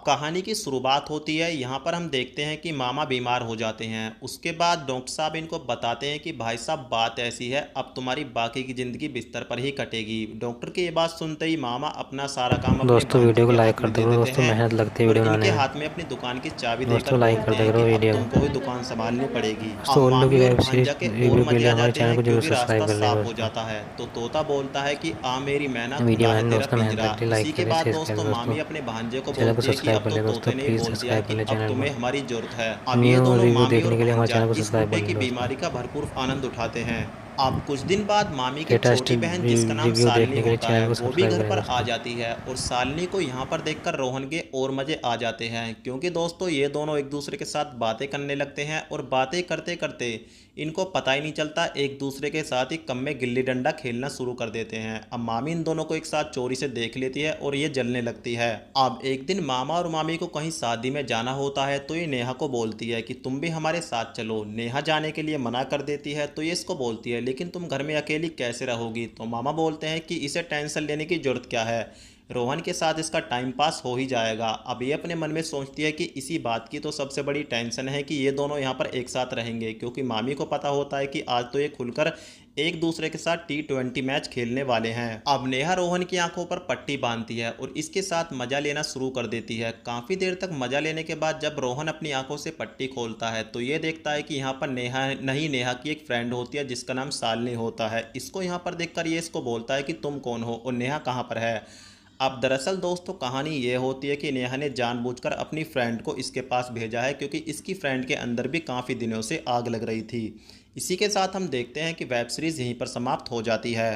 कहानी की शुरुआत होती है। यहाँ पर हम देखते हैं कि मामा बीमार हो जाते हैं। उसके बाद डॉक्टर साहब इनको बताते हैं कि भाई साहब बात ऐसी है, अब तुम्हारी बाकी की ज़िंदगी बिस्तर पर ही कटेगी। डॉक्टर की ये बात सुनते ही मामा अपना सारा काम अपने दोस्तों भांजे वीडियो को के लाइक हाथ कर में दे दे करो देते दोस्तों, हैं मेहनत लगती है और वीडियो इनके बनाने में। हाथ में अपनी दुकान की चाबी देकर दोस्तों लाइक कर बोलते दिया हैं कि करो अब वीडियो को। तुमको ही दुकान संभालनी पड़ेगी। अब दोस्तों उल्लू की मामी और वेब भांजा सीरीज के और रिव्यू के मजे लिए आ हमारे जाते चैनल हैं को जरूर क्योंकि सब्सक्राइब रास्ता कर लेना साफ हो दोस्तों। जाता है। तो तोता बोलता है कि आ मेरी मैना वीडियो खुला है बनाने तेरा दोस्तों मेहनत पिंजरा। लगती है, इसी लाइक के करें बाद शेयर करें दोस्तों दोस्तों। मामी अपने भांजे को चैनल को बोलती है कि सब्सक्राइब अब कर तो ले दोस्तों, तोते ने ही प्लीज़ बोल दिया है सब्सक्राइब कर कि ले अब चैनल को। तुम्हें हमारी जरूरत है। अब ये न्यू दोनों रिव्यू मामी और देखने के लिए हमारे भांजा चैनल को इस सब्सक्राइब कर बूढ़े लें की दोस्तों। बीमारी का भरपूर आनंद उठाते हैं। अब कुछ दिन बाद मामी की लेटेस्ट छोटी बहन जिसका नाम रिव्यू शालिनी देखने के लिए होता चैनल है को वो भी सब्सक्राइब घर करें पर आ दोस्तों। जाती है और शालिनी को यहाँ पर देखकर रोहन के और मजे आ जाते हैं क्योंकि दोस्तों ये दोनों एक दूसरे के साथ बातें करने लगते हैं और बातें करते करते इनको पता ही नहीं चलता एक दूसरे के साथ ही कम में गिल्ली डंडा खेलना शुरू कर देते हैं। अब मामी इन दोनों को एक साथ चोरी से देख लेती है और ये जलने लगती है। अब एक दिन मामा और मामी को कहीं शादी में जाना होता है तो ये नेहा को बोलती है कि तुम भी हमारे साथ चलो। नेहा जाने के लिए मना कर देती है तो ये इसको बोलती है लेकिन तुम घर में अकेली कैसे रहोगी। तो मामा बोलते हैं कि इसे टेंशन लेने की जरूरत क्या है, रोहन के साथ इसका टाइम पास हो ही जाएगा। अब ये अपने मन में सोचती है कि इसी बात की तो सबसे बड़ी टेंशन है कि ये दोनों यहाँ पर एक साथ रहेंगे क्योंकि मामी को पता होता है कि आज तो ये खुलकर एक दूसरे के साथ T20 मैच खेलने वाले हैं। अब नेहा रोहन की आंखों पर पट्टी बांधती है और इसके साथ मजा लेना शुरू कर देती है। काफ़ी देर तक मजा लेने के बाद जब रोहन अपनी आंखों से पट्टी खोलता है तो ये देखता है कि यहाँ पर नेहा नहीं, नेहा की एक फ्रेंड होती है जिसका नाम शालिनी होता है। इसको यहाँ पर देखकर ये इसको बोलता है कि तुम कौन हो और नेहा कहाँ पर है। अब दरअसल दोस्तों कहानी ये होती है कि नेहा ने जानबूझकर अपनी फ्रेंड को इसके पास भेजा है क्योंकि इसकी फ्रेंड के अंदर भी काफ़ी दिनों से आग लग रही थी। इसी के साथ हम देखते हैं कि वेब सीरीज़ यहीं पर समाप्त हो जाती है।